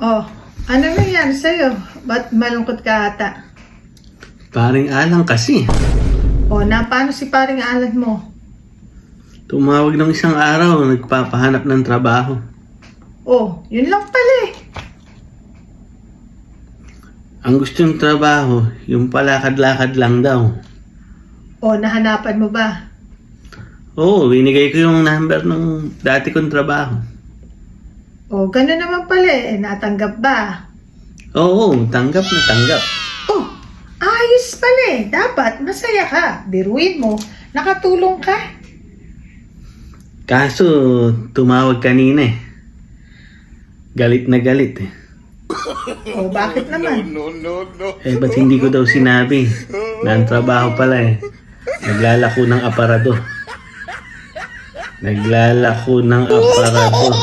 Oh, ano nangyari sa'yo? Ba't malungkot ka ata? Paring Alang kasi. Oh, paano si paring Alan mo? Tumawag ng isang araw, nagpapahanap ng trabaho. Oh, yun lang pala eh. Ang gusto ng trabaho, yung palakad-lakad lang daw. Oh, nahanapan mo ba? Oo, binigay ko yung number ng dati kong trabaho. Oh, gano'n naman pala eh. Natanggap ba? Oo, tanggap na tanggap. Oh, ayos pala eh. Dapat masaya ka. Biruin mo. Nakatulong ka. Kaso, tumawag kanina eh. Galit na galit eh. Oh, bakit naman? Eh, ba't hindi ko daw sinabi na ang trabaho pala eh. Naglalako ng aparador. Naglalako ng aparador.